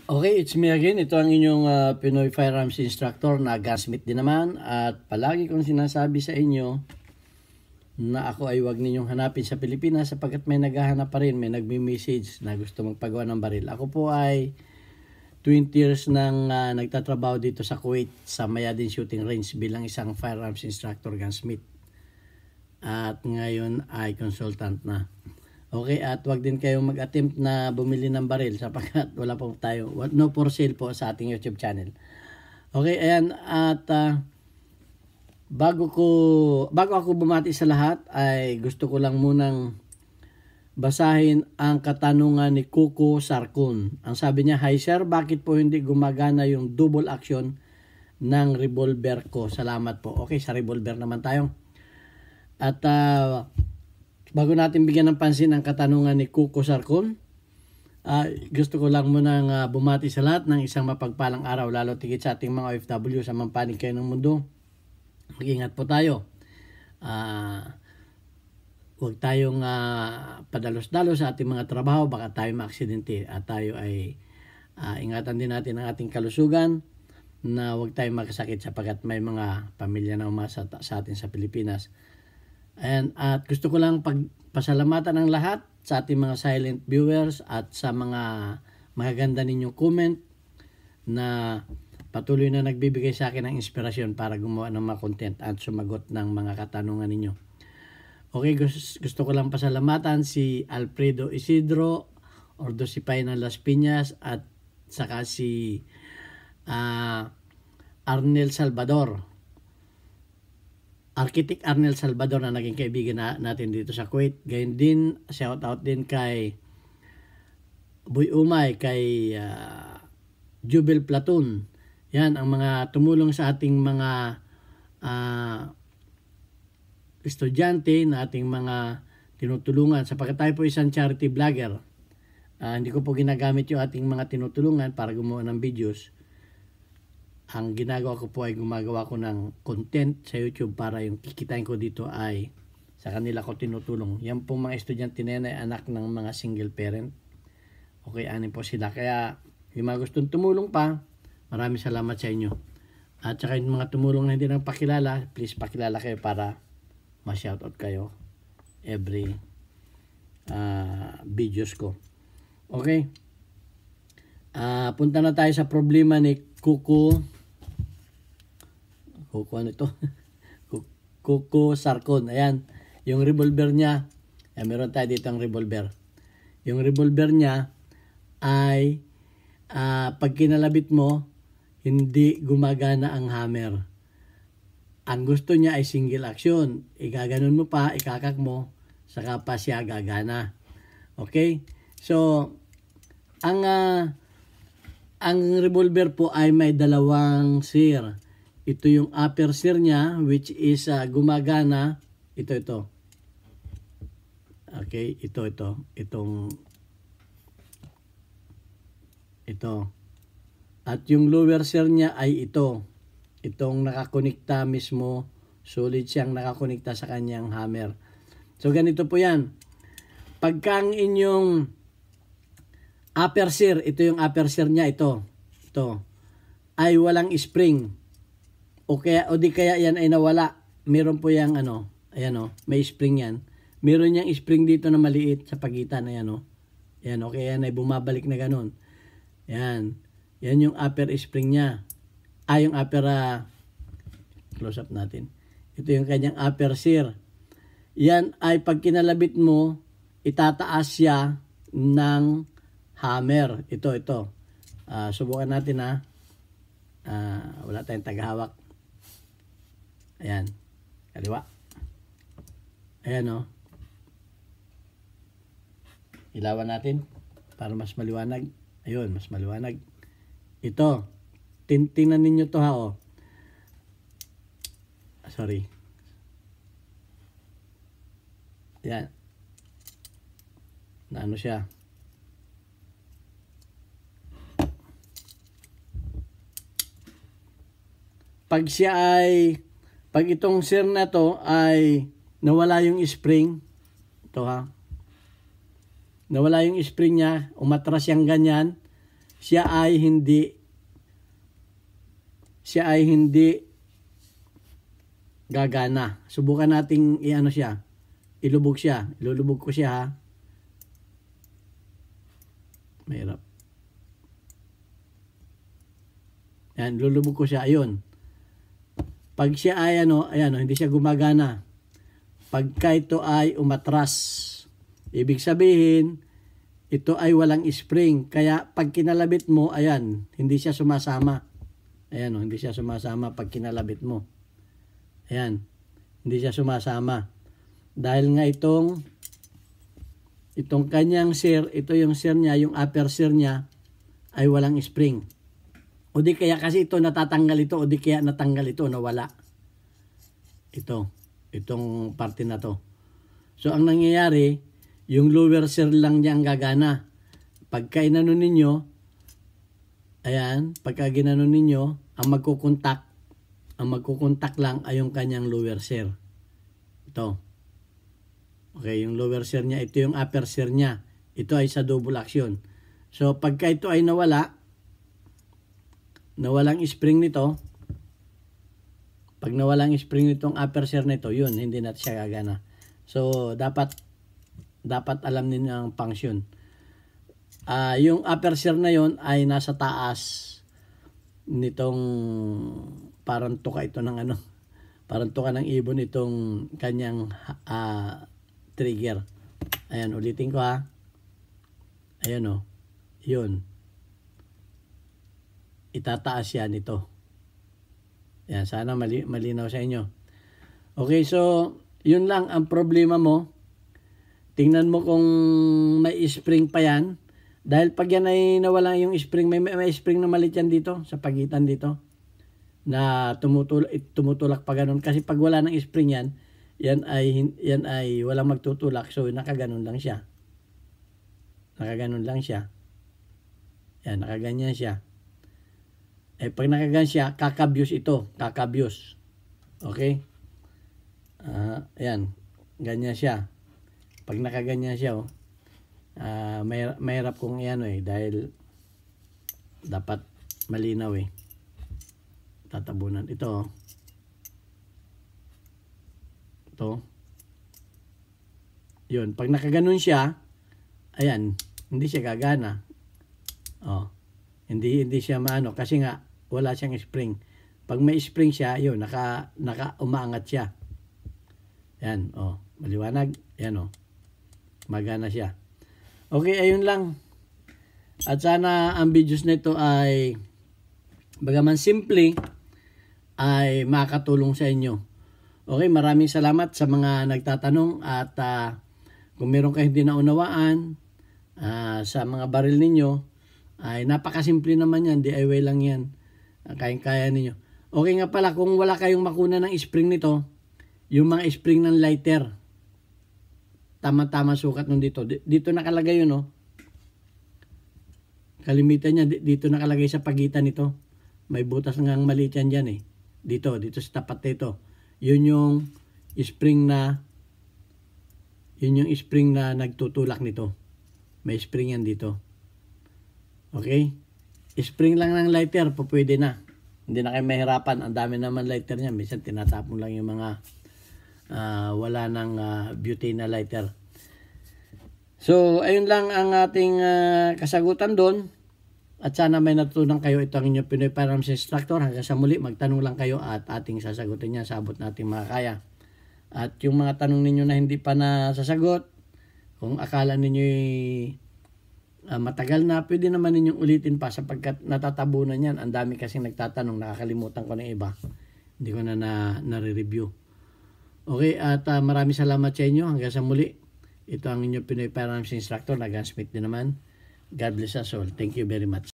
Okay, it's me again. Ito ang inyong Pinoy Firearms Instructor na gunsmith din naman. At palagi kong sinasabi sa inyo na ako ay huwag ninyong hanapin sa Pilipinas sapagkat may naghahanap pa rin, may nagme-message na gusto magpagawa ng baril. Ako po ay 20 years nang nagtatrabaho dito sa Kuwait sa Mayadin Shooting Range bilang isang firearms instructor gunsmith. At ngayon ay consultant na. Okay, at wag din kayong mag-attempt na bumili ng baril sapagkat wala po tayo, no for sale po sa ating YouTube channel. Okay, ayan, at bago ako bumati sa lahat ay gusto ko lang munang basahin ang katanungan ni Kuko Sarkun. Ang sabi niya, "Hi sir, bakit po hindi gumagana yung double action ng revolver ko? Salamat po." Okay, sa revolver naman tayo. At bago natin bigyan ng pansin ang katanungan ni Kuko Sarkun, gusto ko lang munang bumati sa lahat ng isang mapagpalang araw, lalo tigit sa ating mga OFW sa mampanig kayo ng mundo. Mag-ingat po tayo. Huwag tayong padalos-dalos sa ating mga trabaho, baka tayo maaksidente at tayo ay ingatan din natin ang ating kalusugan na huwag tayong makasakit sapagkat may mga pamilya na umasa sa atin sa Pilipinas. At gusto ko lang pasalamatan ang lahat sa ating mga silent viewers at sa mga magaganda ninyong comment na patuloy na nagbibigay sa akin ng inspirasyon para gumawa ng mga content at sumagot ng mga katanungan ninyo. Okay, gusto ko lang pasalamatan si Alfredo Isidro, Ordosipay ng Las Piñas at saka si Arnel Salvador. Architect Arnel Salvador na naging kaibigan natin dito sa Kuwait. Gayun din, shout out din kay Boy Umay, kay Jubel Platoon. Yan ang mga tumulong sa ating mga estudyante na ating mga tinutulungan. Sapagkat tayo po isang charity vlogger. Hindi ko po ginagamit yung ating mga tinutulungan para gumawa ng videos. Ang ginagawa ko po ay gumagawa ko ng content sa YouTube para yung kikitain ko dito ay sa kanila ko tinutulong. Yan po mga estudyante na yan ay anak ng mga single parent. Okay, anin po sila. Kaya yung mga gustong tumulong pa, maraming salamat sa inyo. At saka yung mga tumulong na hindi nang pakilala, please pakilala kayo para ma-shoutout kayo every videos ko. Okay. Punta na tayo sa problema ni Kuko Sarkun. Ayan, yung revolver niya. Ayan, meron tayo dito ang revolver. Yung revolver niya ay pag kinalabit mo, hindi gumagana ang hammer. Ang gusto niya ay single action. Igaganon mo pa, ikakak mo, saka pa siya gagana. Okay? So, ang revolver po ay may dalawang sear. Ito yung upper sear niya, which is gumagana. Ito. Okay, ito. At yung lower sear niya ay ito. Itong nakakonekta mismo, solid siyang nakakonekta sa kanyang hammer. So ganito po yan. Pagka ang inyong upper sear, ito yung upper sear niya, ito, ay walang spring. O di kaya yan ay nawala. Meron po yang ayan may spring yan. Meron yang spring dito na maliit sa pagitan, ayan Ayan, okay, yan ay bumabalik na ganun. Yan yung upper spring niya. Yung upper, close up natin. Ito yung kanyang upper sear. Yan ay pag kinalabit mo, itataas siya ng hammer. Ito. Subukan natin wala tayong tagahawak. Ayan. Kaliwa. Ayan Ilawan natin para mas maliwanag. Ayun, mas maliwanag. Ito. Tingnan ninyo to Sorry. Ayan. Naano siya. Pag itong sear na to ay nawala yung spring, nawala yung spring niya, umatras yung ganyan, siya ay hindi gagana. Subukan nating iano siya. Ilubog siya. Ilulubog ko siya, ha. Mahirap. Yan, lulubog ko siya. Ayun. Pag siya ay hindi siya gumagana. Pagka ito ay umatras, ibig sabihin, ito ay walang spring. Kaya pag kinalabit mo, ayan, hindi siya sumasama. Ayan, hindi siya sumasama pag kinalabit mo. Ayan, hindi siya sumasama. Dahil nga itong kanyang sear, ito yung sear niya, yung upper sear niya, ay walang spring. O di kaya kasi ito natatanggal ito, o di kaya natanggal ito, nawala. Itong parte na to. So ang nangyayari, yung lower sear lang niya ang gagana. Pagka inano ninyo, ayan, pagka ginano ninyo, ang magkukontak lang ay yung kanyang lower sear. Ito. Okay, yung lower sear niya, ito yung upper sear niya. Ito ay sa double action. So pagka ito ay nawalang spring nito, pag nawalang spring nitong upper sear nito, yun, hindi natin siya gagana. So dapat alam ninyo ang function. Yung upper sear na yun ay nasa taas nitong parang tuka ito ng parang tuka ng ibon itong kanyang trigger. Ayan, ulitin ko, ha. Ayan, yun. Itataas yan ito. Yan, sana malinaw sa inyo. Okay, so yun lang ang problema mo. Tingnan mo kung may spring pa yan. Dahil pag yan ay nawala yung spring, may spring na malit yan dito, sa pagitan dito, na tumutulak pa ganun. Kasi pag wala ng spring yan ay walang magtutulak. So nakaganon lang siya. Nakaganon lang siya. Yan, nakaganyan siya. Pag nakaganyan siya, kakabyos ito. Kakabyos. Okay? Ayan. Ganyan siya. Pag nakaganyan siya, mahirap kung dahil dapat malinaw tatabunan. Ito. Yun. Pag nakaganon siya, ayan, hindi siya gagana. Hindi siya kasi nga wala siyang spring. Pag may spring siya, yun, umaangat siya. Yan, maliwanag. Yan, magana siya. Okay, ayun lang. At sana ang videos nito ay bagaman simple ay makatulong sa inyo. Okay, maraming salamat sa mga nagtatanong at kung meron kayo hindi naunawaan sa mga baril ninyo, ay napakasimple naman yan, DIY lang yan. Kayang-kaya ninyo. Okay nga pala, kung wala kayong makuna ng spring nito, yung mga spring ng lighter, tama-tama sukat nun dito. Dito nakalagay yun, Kalimitan niya, dito nakalagay sa pagitan nito. May butas ngang maliit yan dyan Dito sa tapat nito. Yun yung spring na nagtutulak nito. May spring yan dito. Okay? Spring lang ng lighter, pwede na. Hindi na kayo mahirapan. Ang dami naman lighter niya. Minsan tinatapon lang yung mga wala ng butane na lighter. So, ayun lang ang ating kasagutan doon. At sana may natutunan kayo. Ito ang inyong Pinoy Firearms Instructor. Hanggang sa muli, magtanong lang kayo at ating sasagutin niya sa abot nating makakaya. At yung mga tanong ninyo na hindi pa nasasagot, kung akala ninyo matagal na, pwede naman ninyong ulitin pa sapagkat natatabunan yan. Ang dami kasing nagtatanong, nakakalimutan ko ng iba. Hindi ko na nare-review. Okay, at maraming salamat sa inyo. Hanggang sa muli. Ito ang inyong Pinoy Firearms Instructor na gunsmith din naman. God bless us all. Thank you very much.